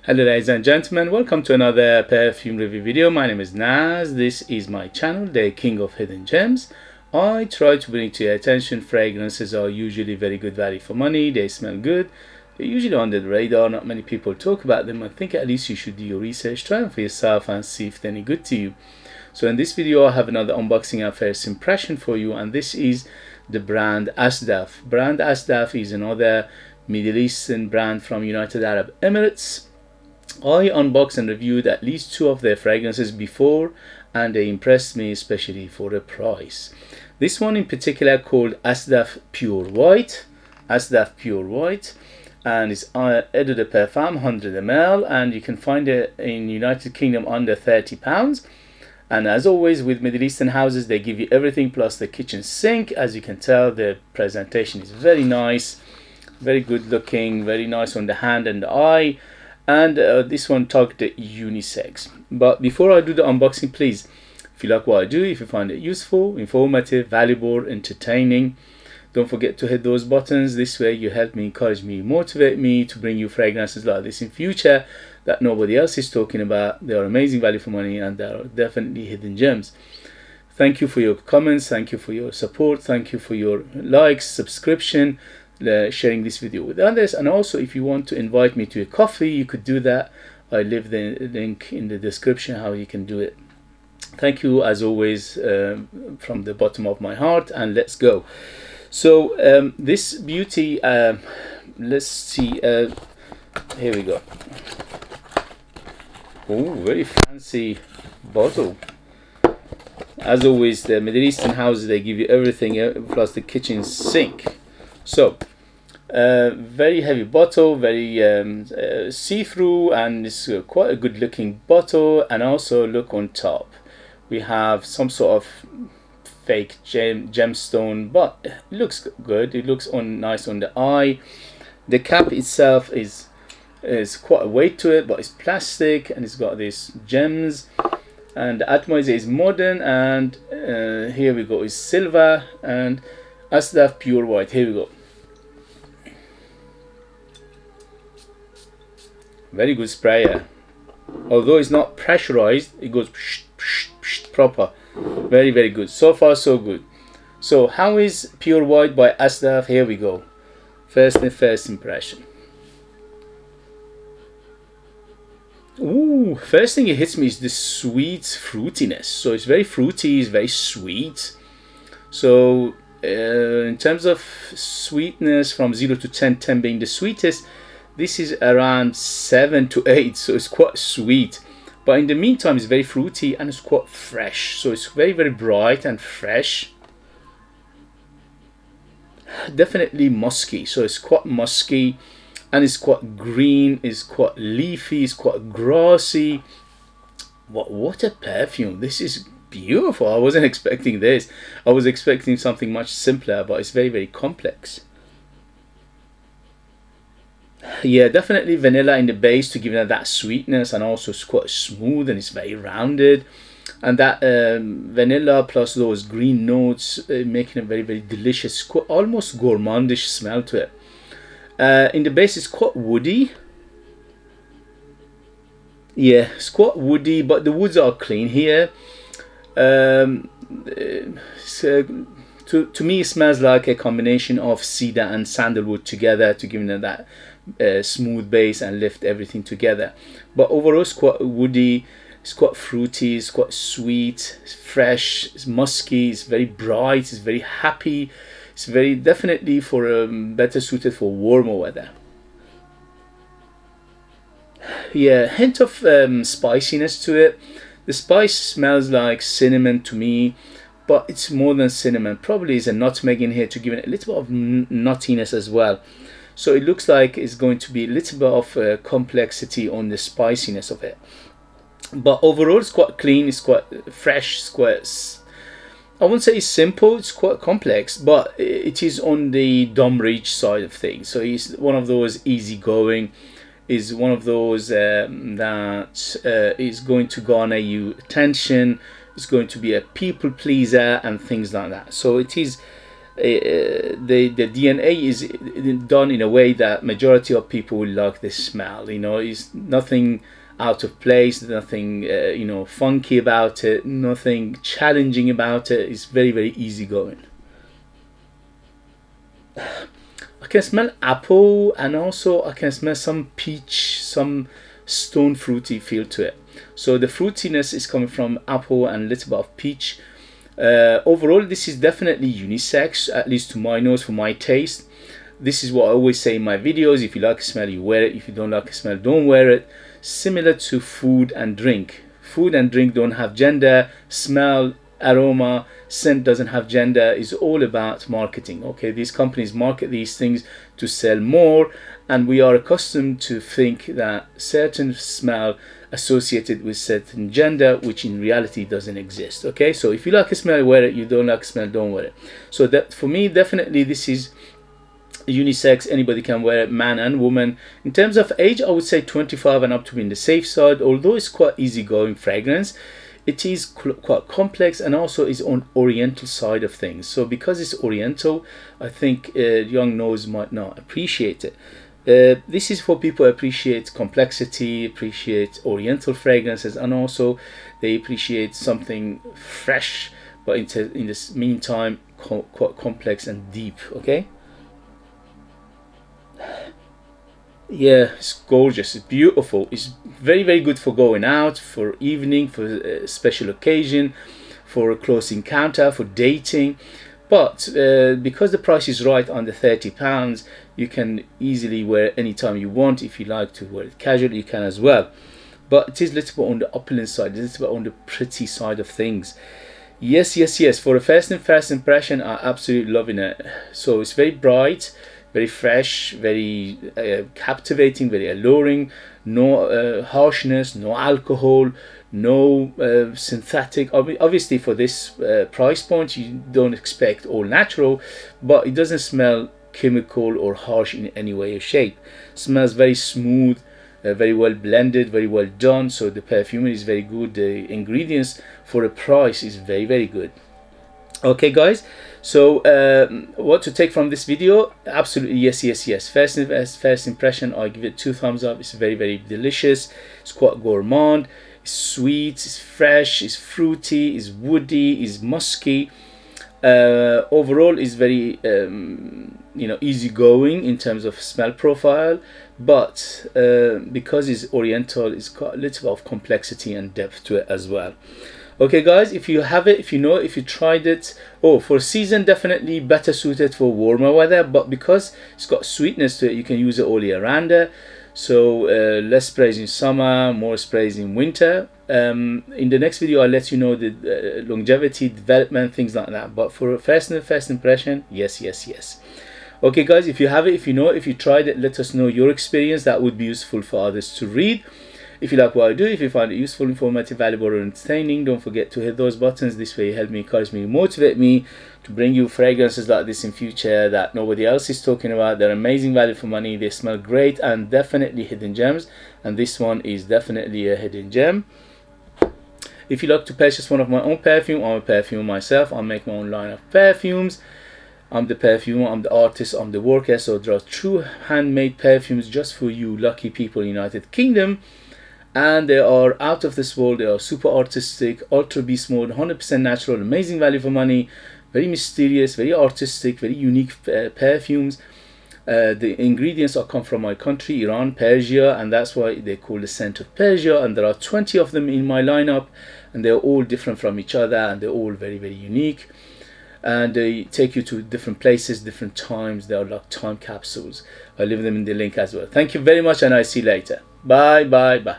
Hello ladies and gentlemen, welcome to another perfume review video. My name is Naz. This is my channel, the King of Hidden Gems. I try to bring to your attention fragrances are usually very good value for money. They smell good. They're usually under the radar. Not many people talk about them. I think at least you should do your research, try them for yourself and see if they're any good to you. So in this video I have another unboxing and first impression for you, and this is the brand Asdaf. Brand Asdaf is another Middle Eastern brand from United Arab Emirates. I unboxed and reviewed at least two of their fragrances before, and they impressed me, especially for the price. This one in particular called Asdaf Pure White. Asdaf Pure White, and it's eau de perfume 100 ml, and you can find it in United Kingdom under £30. And as always with Middle Eastern houses, they give you everything plus the kitchen sink. As you can tell, the presentation is very nice, very good looking, very nice on the hand and the eye. And this one targeted unisex. But before I do the unboxing, please, if you like what I do, if you find it useful, informative, valuable, entertaining, don't forget to hit those buttons. This way you help me, encourage me, motivate me to bring you fragrances like this in future that nobody else is talking about. They are amazing value for money, and they are definitely hidden gems. Thank you for your comments, thank you for your support, thank you for your likes, subscription, sharing this video with others. And also, if you want to invite me to a coffee, you could do that. I leave the link in the description how you can do it. Thank you as always, from the bottom of my heart, and let's go. So this beauty, let's see, here we go. Oh, very fancy bottle. As always, the Middle Eastern houses, they give you everything plus the kitchen sink. So very heavy bottle, very see-through, and it's quite a good looking bottle. And also look on top, we have some sort of fake gemstone, but it looks good. It looks nice on the eye. The cap itself is quite a weight to it, but it's plastic and it's got these gems. And the atomizer is modern, and here we go, is silver, and Asdaf Pure White. Here we go. Very good sprayer. Although it's not pressurized, it goes psh, psh, psh, proper. Very, very good. So far, so good. So how is Pure White by Asdaf? Here we go. First impression. Ooh, first thing it hits me is the sweet fruitiness. So it's very fruity, it's very sweet. So in terms of sweetness, from 0 to 10, 10 being the sweetest, this is around 7 to 8, so it's quite sweet. But in the meantime, it's very fruity and it's quite fresh. So it's very, very bright and fresh. Definitely musky. So it's quite musky, and it's quite green, it's quite leafy, it's quite grassy. What a perfume. This is beautiful. I wasn't expecting this. I was expecting something much simpler, but it's very, very complex. Yeah, definitely vanilla in the base to give it that sweetness, and also it's quite smooth and it's very rounded. And that vanilla plus those green notes making a very, very delicious, quite almost gourmandish smell to it. In the base it's quite woody. Yeah, it's quite woody, but the woods are clean here. To me it smells like a combination of cedar and sandalwood together to give it that smooth base and lift everything together. But overall it's quite woody, it's quite fruity, it's quite sweet, it's fresh, it's musky, it's very bright, it's very happy. It's very definitely for better suited for warmer weather. Yeah, hint of spiciness to it. The spice smells like cinnamon to me, but it's more than cinnamon. Probably is a nutmeg in here to give it a little bit of nuttiness as well. So it looks like it's going to be a little bit of complexity on the spiciness of it. But overall it's quite clean, it's quite fresh, it's quite, I wouldn't say it's simple, it's quite complex, but it is on the dumb reach side of things. So it's one of those easygoing, is one of those that is going to garner you attention, it's going to be a people pleaser and things like that. So it is the DNA is done in a way that majority of people will like the smell. You know, it's nothing out of place, nothing you know, funky about it, nothing challenging about it. It's very, very easygoing. I can smell apple, and also I can smell some peach, some stone fruity feel to it. So the fruitiness is coming from apple and a little bit of peach. Overall, this is definitely unisex, at least to my nose, for my taste. This is what I always say in my videos: if you like a smell, you wear it. If you don't like a smell, don't wear it. Similar to food and drink. Food and drink don't have gender. Smell, aroma, scent doesn't have gender. It's all about marketing. Okay, these companies market these things to sell more, and we are accustomed to think that certain smell associated with certain gender, which in reality doesn't exist. Okay, so if you like a smell, wear it. You don't like a smell, don't wear it. So that, for me, definitely this is unisex. Anybody can wear it, man and woman. In terms of age, I would say 25 and up to be in the safe side. Although it's quite easygoing fragrance, it is quite complex, and also is on oriental side of things. So because it's oriental, I think young nose might not appreciate it. This is for people who appreciate complexity, appreciate oriental fragrances, and also they appreciate something fresh, but in this meantime quite complex and deep. Okay, yeah, it's gorgeous, it's beautiful, it's very, very good for going out, for evening, for a special occasion, for a close encounter, for dating. But because the price is right under £30, you can easily wear it anytime you want. If you like to wear it casually, you can as well. But it is a little bit on the opulent side, a little bit on the pretty side of things. Yes, yes, yes. For a first impression, I'm absolutely loving it. So it's very bright, very fresh, very captivating, very alluring. No harshness, no alcohol, no synthetic. Obviously for this price point, you don't expect all natural, but it doesn't smell chemical or harsh in any way or shape. It smells very smooth, very well blended, very well done. So the perfume is very good. The ingredients for a price is very, very good. Okay guys, so what to take from this video? Absolutely yes, yes, yes. First impression, I give it 2 thumbs up. It's very, very delicious. It's quite gourmand, it's sweet, it's fresh, it's fruity, it's woody, it's musky. Overall is very you know, easygoing in terms of smell profile, but because it's oriental, it's got a little bit of complexity and depth to it as well. Okay guys, if you have it, if you know, if you tried it, for season, definitely better suited for warmer weather, but because it's got sweetness to it, you can use it all year round. So less sprays in summer, more sprays in winter. In the next video I'll let you know the longevity, development, things like that. But for a first impression, yes, yes, yes. Okay guys, if you have it, if you know, if you tried it, let us know your experience. That would be useful for others to read. If you like what I do, if you find it useful, informative, valuable, or entertaining, don't forget to hit those buttons. This way you help me, encourage me, motivate me to bring you fragrances like this in future that nobody else is talking about. They're amazing value for money, they smell great, and definitely hidden gems, and this one is definitely a hidden gem. If you like to purchase one of my own perfume, I'm a perfumer myself. I make my own line of perfumes. I'm the perfumer, I'm the artist, I'm the worker. So there are true handmade perfumes just for you lucky people in the United Kingdom. And they are out of this world. They are super artistic, ultra beast mode, 100% natural, amazing value for money, very mysterious, very artistic, very unique perfumes. The ingredients are come from my country, Iran, Persia, and that's why they call the scent of Persia. And there are 20 of them in my lineup, and they're all different from each other, and they're all very, very unique. And they take you to different places, different times. They are like time capsules. I'll leave them in the link as well. Thank you very much, and I'll see you later. Bye, bye, bye.